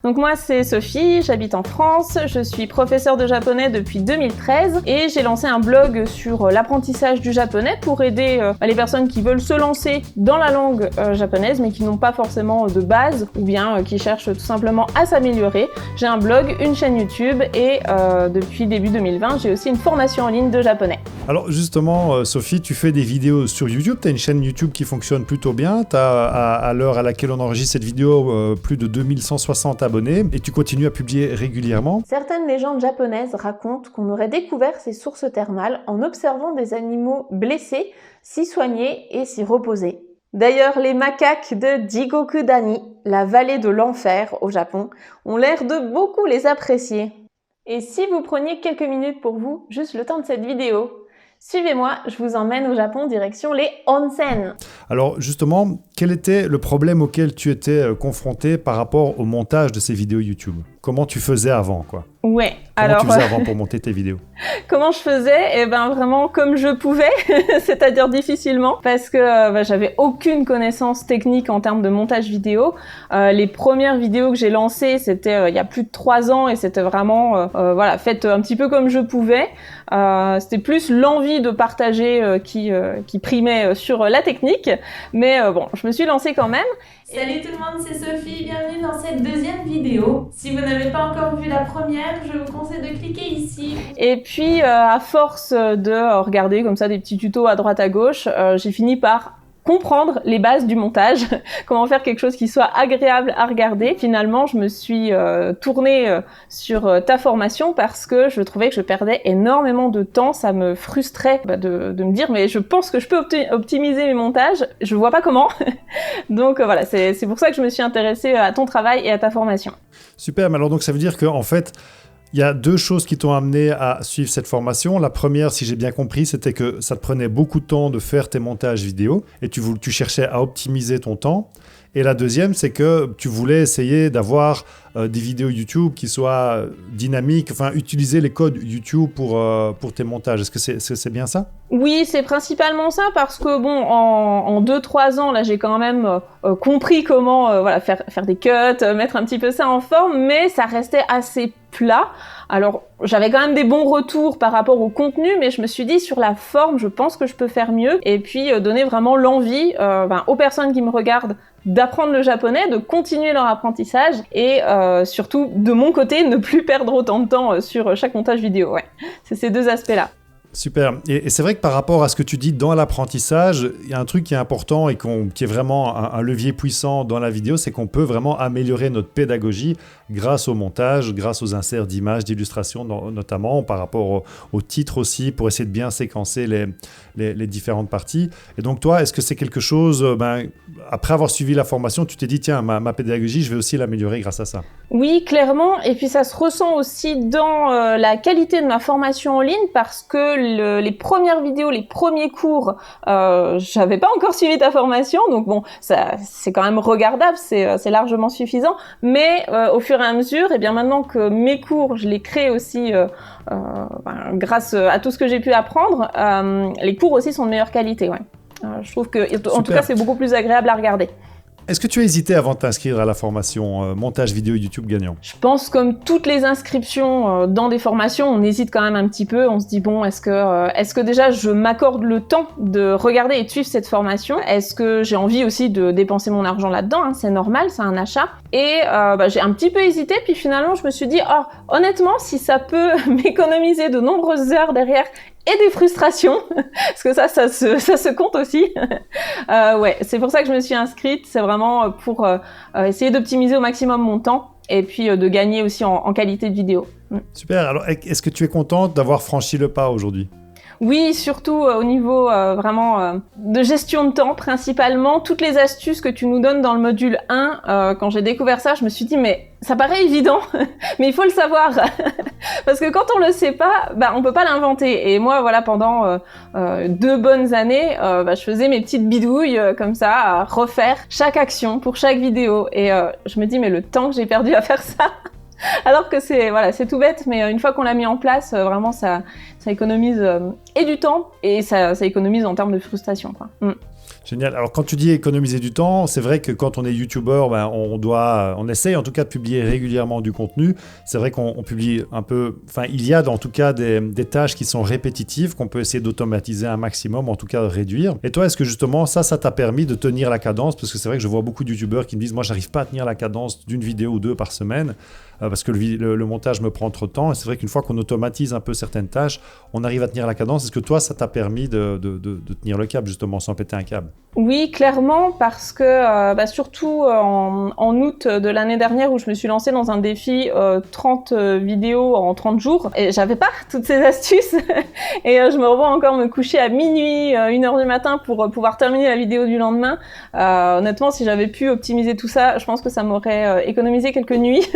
Donc moi c'est Sophie, j'habite en France, je suis professeure de japonais depuis 2013 et j'ai lancé un blog sur l'apprentissage du japonais pour aider les personnes qui veulent se lancer dans la langue japonaise mais qui n'ont pas forcément de base ou bien qui cherchent tout simplement à s'améliorer. J'ai un blog, une chaîne YouTube et depuis début 2020 j'ai aussi une formation en ligne de japonais. Alors justement Sophie, tu fais des vidéos sur YouTube, tu as une chaîne YouTube qui fonctionne plutôt bien, tu as à l'heure à laquelle on enregistre cette vidéo plus de 2160 abonnés et tu continues à publier régulièrement. Certaines légendes japonaises racontent qu'on aurait découvert ces sources thermales en observant des animaux blessés s'y soigner et s'y reposer. D'ailleurs, les macaques de Jigokudani, la vallée de l'enfer au Japon, ont l'air de beaucoup les apprécier. Et si vous preniez quelques minutes pour vous, juste le temps de cette vidéo, suivez-moi, je vous emmène au Japon direction les onsen. Alors justement, quel était le problème auquel tu étais confronté par rapport au montage de ces vidéos YouTube ? Comment tu faisais avant, quoi ? Ouais. Comment tu faisais avant pour monter tes vidéos ? Comment je faisais ? Eh ben vraiment comme je pouvais, c'est-à-dire difficilement, parce que j'avais aucune connaissance technique en termes de montage vidéo. Les premières vidéos que j'ai lancées, c'était il y a plus de 3 ans et c'était vraiment faites un petit peu comme je pouvais. C'était plus l'envie de partager qui primait sur la technique, mais bon, je me suis lancée quand même. Salut tout le monde, c'est Sophie, bienvenue dans cette deuxième vidéo. Si vous n'avez pas encore vu la première, je vous conseille de cliquer ici. Et puis, à force de regarder comme ça des petits tutos à droite à gauche, j'ai fini par comprendre les bases du montage, comment faire quelque chose qui soit agréable à regarder. Finalement, je me suis tournée sur ta formation parce que je trouvais que je perdais énormément de temps. Ça me frustrait de me dire mais je pense que je peux optimiser mes montages, je vois pas comment. Donc voilà, c'est pour ça que je me suis intéressée à ton travail et à ta formation. Super, mais alors donc ça veut dire qu'en fait, il y a 2 choses qui t'ont amené à suivre cette formation. La première, si j'ai bien compris, c'était que ça te prenait beaucoup de temps de faire tes montages vidéo et tu cherchais à optimiser ton temps. Et la deuxième, c'est que tu voulais essayer d'avoir des vidéos YouTube qui soient dynamiques, enfin utiliser les codes YouTube pour tes montages. Est-ce que c'est bien ça ? Oui, c'est principalement ça parce que bon, en 2-3 ans, là, j'ai quand même compris comment faire des cuts, mettre un petit peu ça en forme, mais ça restait assez plat. Alors, j'avais quand même des bons retours par rapport au contenu, mais je me suis dit, sur la forme, je pense que je peux faire mieux. Et puis, donner vraiment l'envie aux personnes qui me regardent d'apprendre le japonais, de continuer leur apprentissage et surtout, de mon côté, ne plus perdre autant de temps sur chaque montage vidéo. Ouais, c'est ces 2 aspects-là. Super. Et c'est vrai que par rapport à ce que tu dis dans l'apprentissage, il y a un truc qui est important et qui est vraiment un levier puissant dans la vidéo, c'est qu'on peut vraiment améliorer notre pédagogie grâce au montage, grâce aux inserts d'images, d'illustrations notamment, par rapport au titre aussi, pour essayer de bien séquencer les différentes parties. Et donc toi, est-ce que c'est quelque chose, après avoir suivi la formation, tu t'es dit, tiens, ma pédagogie, je vais aussi l'améliorer grâce à ça ? Oui, clairement. Et puis ça se ressent aussi dans la qualité de ma formation en ligne parce que les premières vidéos, les premiers cours, j'avais pas encore suivi ta formation, donc bon, ça c'est quand même regardable, c'est largement suffisant. Mais au fur et à mesure, et bien maintenant que mes cours, je les crée aussi grâce à tout ce que j'ai pu apprendre, les cours aussi sont de meilleure qualité. Ouais. Je trouve que, en tout cas, c'est beaucoup plus agréable à regarder. Est-ce que tu as hésité avant de t'inscrire à la formation montage vidéo YouTube gagnant ? Je pense comme toutes les inscriptions dans des formations, on hésite quand même un petit peu. On se dit bon, est-ce que déjà je m'accorde le temps de regarder et de suivre cette formation ? Est-ce que j'ai envie aussi de dépenser mon argent là-dedans, hein, c'est normal, c'est un achat. Et j'ai un petit peu hésité, puis finalement je me suis dit honnêtement, si ça peut m'économiser de nombreuses heures derrière et des frustrations, parce que ça se compte aussi. C'est pour ça que je me suis inscrite. C'est vraiment pour essayer d'optimiser au maximum mon temps et puis de gagner aussi en qualité de vidéo. Super. Alors, est-ce que tu es contente d'avoir franchi le pas aujourd'hui ? Oui, surtout au niveau de gestion de temps, principalement. Toutes les astuces que tu nous donnes dans le module 1, quand j'ai découvert ça, je me suis dit, mais ça paraît évident, mais il faut le savoir. Parce que quand on le sait pas, on peut pas l'inventer. Et moi, voilà, pendant 2 bonnes années, je faisais mes petites bidouilles comme ça, à refaire chaque action pour chaque vidéo. Et je me dis, mais le temps que j'ai perdu à faire ça, alors que c'est tout bête, mais une fois qu'on l'a mis en place, vraiment ça économise et du temps et ça économise en termes de frustration, quoi. Génial. Alors, quand tu dis économiser du temps, c'est vrai que quand on est youtubeur, ben, on essaye en tout cas de publier régulièrement du contenu. C'est vrai qu'on publie un peu, enfin, il y a en tout cas des tâches qui sont répétitives, qu'on peut essayer d'automatiser un maximum, en tout cas de réduire. Et toi, est-ce que justement, ça t'a permis de tenir la cadence? Parce que c'est vrai que je vois beaucoup de youtubeurs qui me disent, moi, j'arrive pas à tenir la cadence d'une vidéo ou deux par semaine, parce que le montage me prend trop de temps. Et c'est vrai qu'une fois qu'on automatise un peu certaines tâches, on arrive à tenir la cadence. Est-ce que toi, ça t'a permis de tenir le cap, justement, sans péter un câble? Oui, clairement, parce que surtout en août de l'année dernière où je me suis lancée dans un défi 30 vidéos en 30 jours, et j'avais pas toutes ces astuces et je me revois encore me coucher à minuit, 1h du matin pour pouvoir terminer la vidéo du lendemain. Honnêtement, si j'avais pu optimiser tout ça, je pense que ça m'aurait économisé quelques nuits,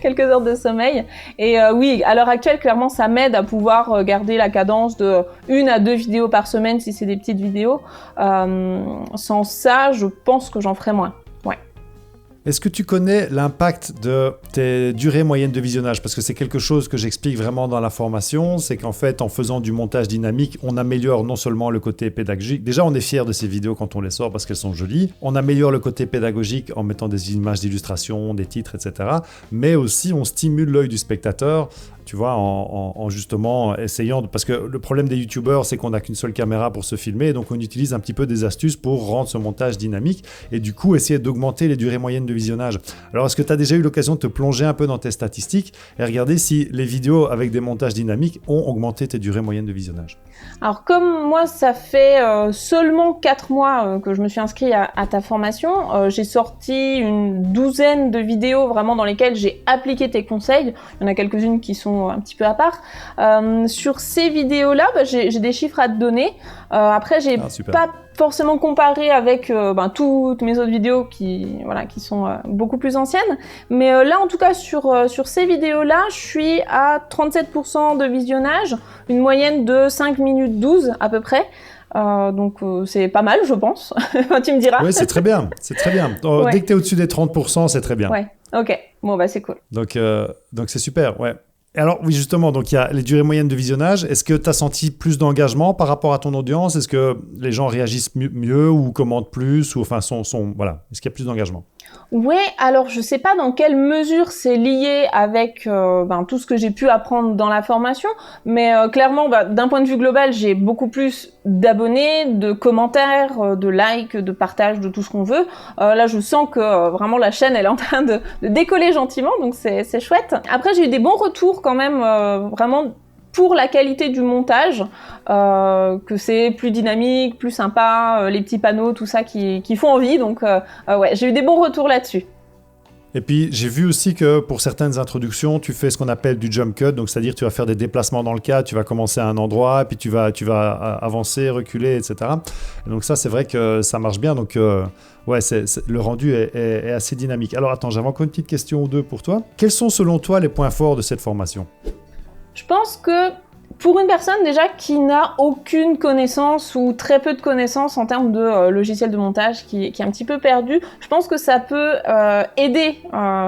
quelques heures de sommeil. Et oui, à l'heure actuelle, clairement, ça m'aide à pouvoir garder la cadence de 1 à 2 vidéos par semaine si c'est des petites vidéos. Sans ça, je pense que j'en ferais moins. Ouais. Est-ce que tu connais l'impact de tes durées moyennes de visionnage? Parce que c'est quelque chose que j'explique vraiment dans la formation, c'est qu'en fait, en faisant du montage dynamique, on améliore non seulement le côté pédagogique. Déjà, on est fier de ces vidéos quand on les sort parce qu'elles sont jolies. On améliore le côté pédagogique en mettant des images d'illustration, des titres, etc. Mais aussi, on stimule l'œil du spectateur, tu vois, en justement essayant parce que le problème des youtubeurs, c'est qu'on n'a qu'une seule caméra pour se filmer, donc on utilise un petit peu des astuces pour rendre ce montage dynamique et du coup essayer d'augmenter les durées moyennes de visionnage. Alors, est-ce que tu as déjà eu l'occasion de te plonger un peu dans tes statistiques et regarder si les vidéos avec des montages dynamiques ont augmenté tes durées moyennes de visionnage? Alors comme moi, ça fait seulement 4 mois que je me suis inscrite à ta formation, j'ai sorti une douzaine de vidéos vraiment dans lesquelles j'ai appliqué tes conseils. Il y en a quelques-unes qui sont un petit peu à part. Sur ces vidéos-là, j'ai des chiffres à te donner. Après, j'ai pas forcément comparé avec toutes mes autres vidéos qui sont beaucoup plus anciennes. Mais là, en tout cas, sur ces vidéos-là, je suis à 37% de visionnage, une moyenne de 5 minutes 12 à peu près. Donc c'est pas mal, je pense. Tu me diras. Oui, c'est très bien. C'est très bien. Ouais. Dès que tu es au-dessus des 30%, c'est très bien. Ouais, ok. Bon, c'est cool. Donc c'est super, ouais. Et alors, oui, justement, donc il y a les durées moyennes de visionnage. Est-ce que tu as senti plus d'engagement par rapport à ton audience? Est-ce que les gens réagissent mieux ou commentent plus ou enfin voilà, est-ce qu'il y a plus d'engagement? Ouais, alors je sais pas dans quelle mesure c'est lié avec tout ce que j'ai pu apprendre dans la formation, mais clairement, d'un point de vue global, j'ai beaucoup plus d'abonnés, de commentaires, de likes, de partages, de tout ce qu'on veut. Là, je sens que vraiment la chaîne, elle est en train de décoller gentiment, donc c'est chouette. Après, j'ai eu des bons retours quand même, vraiment pour la qualité du montage, que c'est plus dynamique, plus sympa, les petits panneaux, tout ça qui font envie. Donc ouais, j'ai eu des bons retours là-dessus. Et puis, j'ai vu aussi que pour certaines introductions, tu fais ce qu'on appelle du jump cut. Donc, c'est-à-dire tu vas faire des déplacements dans le cadre, tu vas commencer à un endroit, puis tu vas avancer, reculer, etc. Et donc ça, c'est vrai que ça marche bien. Donc, ouais, le rendu est assez dynamique. Alors, attends, j'avais encore une petite question ou deux pour toi. Quels sont, selon toi, les points forts de cette formation? Je pense que pour une personne déjà qui n'a aucune connaissance ou très peu de connaissances en termes de logiciel de montage, qui est un petit peu perdu, je pense que ça peut aider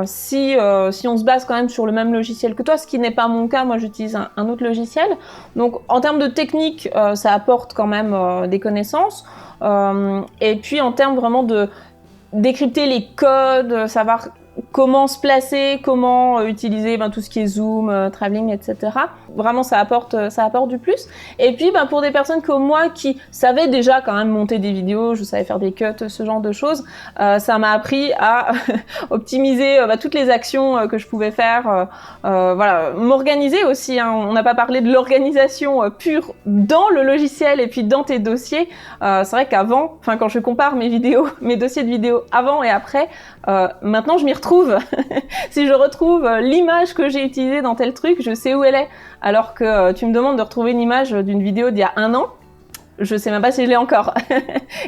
si on se base quand même sur le même logiciel que toi, ce qui n'est pas mon cas. Moi, j'utilise un autre logiciel. Donc, en termes de technique, ça apporte quand même des connaissances. Et puis, en termes vraiment de décrypter les codes, savoir comment se placer, comment utiliser tout ce qui est zoom, travelling, etc. Vraiment, ça apporte du plus. Et puis, pour des personnes comme moi qui savaient déjà quand même monter des vidéos, je savais faire des cuts, ce genre de choses, ça m'a appris à optimiser toutes les actions que je pouvais faire, voilà, m'organiser aussi. Hein. On n'a pas parlé de l'organisation pure dans le logiciel et puis dans tes dossiers. C'est vrai qu'avant, quand je compare mes dossiers de vidéos avant et après, maintenant je m'y retrouve. Si je retrouve l'image que j'ai utilisée dans tel truc, je sais où elle est. Alors que tu me demandes de retrouver une image d'une vidéo d'il y a 1 an, je sais même pas si je l'ai encore.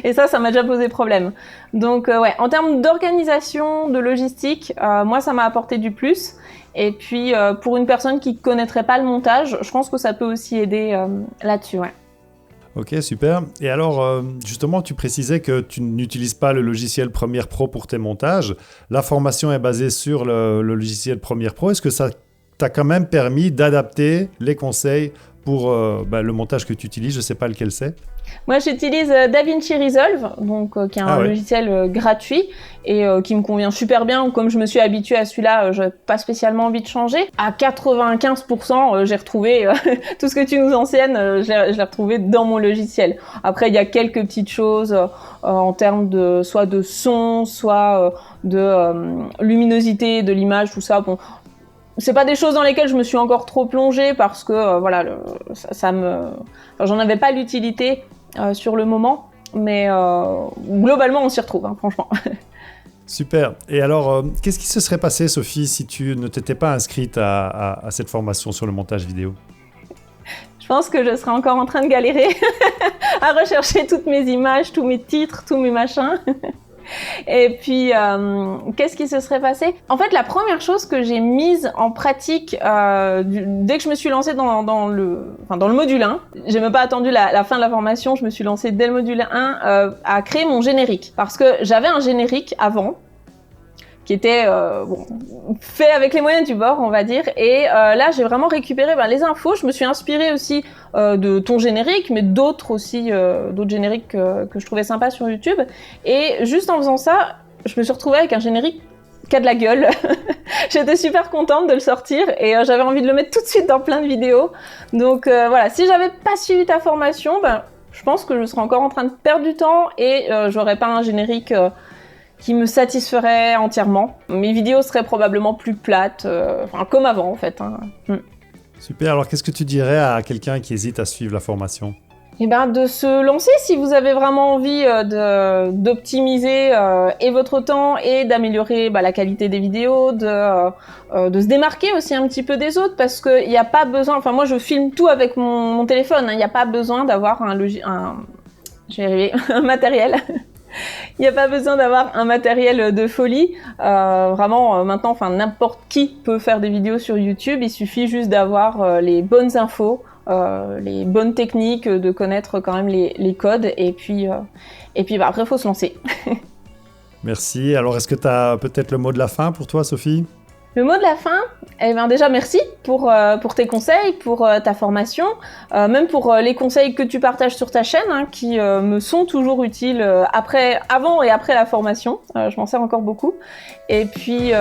Et ça m'a déjà posé problème. Donc ouais, en termes d'organisation, de logistique, moi ça m'a apporté du plus. Et puis pour une personne qui connaîtrait pas le montage, je pense que ça peut aussi aider là-dessus, ouais. Ok, super. Et alors, justement, tu précisais que tu n'utilises pas le logiciel Premiere Pro pour tes montages. La formation est basée sur le logiciel Premiere Pro. Est-ce que ça t'a quand même permis d'adapter les conseils pour le montage que tu utilises. Je ne sais pas lequel c'est. Moi, j'utilise DaVinci Resolve, donc, qui est un logiciel gratuit et qui me convient super bien. Comme je me suis habituée à celui-là, je n'ai pas spécialement envie de changer. À 95%, j'ai retrouvé tout ce que tu nous enseignes, je l'ai retrouvé dans mon logiciel. Après, il y a quelques petites choses en termes soit de son, soit de luminosité de l'image, tout ça. Bon, c'est pas des choses dans lesquelles je me suis encore trop plongée parce que j'en avais pas l'utilité sur le moment, mais globalement on s'y retrouve, hein, franchement. Super. Et alors, qu'est-ce qui se serait passé, Sophie, si tu ne t'étais pas inscrite à cette formation sur le montage vidéo? Je pense que je serais encore en train de galérer à rechercher toutes mes images, tous mes titres, tous mes machins. Et puis, qu'est-ce qui se serait passé? En fait, la première chose que j'ai mise en pratique dès que je me suis lancée dans le module 1, j'ai même pas attendu la fin de la formation, je me suis lancée dès le module 1 à créer mon générique. Parce que j'avais un générique avant, qui était fait avec les moyens du bord, on va dire. Et là, j'ai vraiment récupéré les infos. Je me suis inspirée aussi de ton générique, mais d'autres aussi, d'autres génériques que je trouvais sympas sur YouTube. Et juste en faisant ça, je me suis retrouvée avec un générique qui a de la gueule. J'étais super contente de le sortir et j'avais envie de le mettre tout de suite dans plein de vidéos. Donc voilà, si j'avais pas suivi ta formation, je pense que je serais encore en train de perdre du temps et j'aurais pas un générique qui me satisferait entièrement. Mes vidéos seraient probablement plus plates, comme avant en fait. Hein. Super, alors qu'est-ce que tu dirais à quelqu'un qui hésite à suivre la formation? De se lancer si vous avez vraiment envie d'optimiser et votre temps et d'améliorer la qualité des vidéos, de se démarquer aussi un petit peu des autres parce qu'il n'y a pas besoin, moi je filme tout avec mon téléphone, il n'y a pas besoin d'avoir un matériel. Il n'y a pas besoin d'avoir un matériel de folie. Vraiment, maintenant, n'importe qui peut faire des vidéos sur YouTube. Il suffit juste d'avoir les bonnes infos, les bonnes techniques, de connaître quand même les codes. Et puis après, il faut se lancer. Merci. Alors, est-ce que tu as peut-être le mot de la fin pour toi, Sophie? Le mot de la fin, déjà merci pour tes conseils, pour ta formation, même pour les conseils que tu partages sur ta chaîne, hein, qui me sont toujours utiles avant et après la formation. Je m'en sers encore beaucoup. Et puis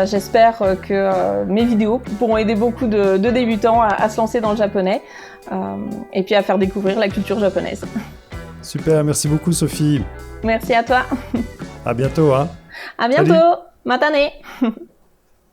j'espère que mes vidéos pourront aider beaucoup de débutants à se lancer dans le japonais et puis à faire découvrir la culture japonaise. Super, merci beaucoup Sophie. Merci à toi. À bientôt. Hein. À bientôt. Salut. Matane.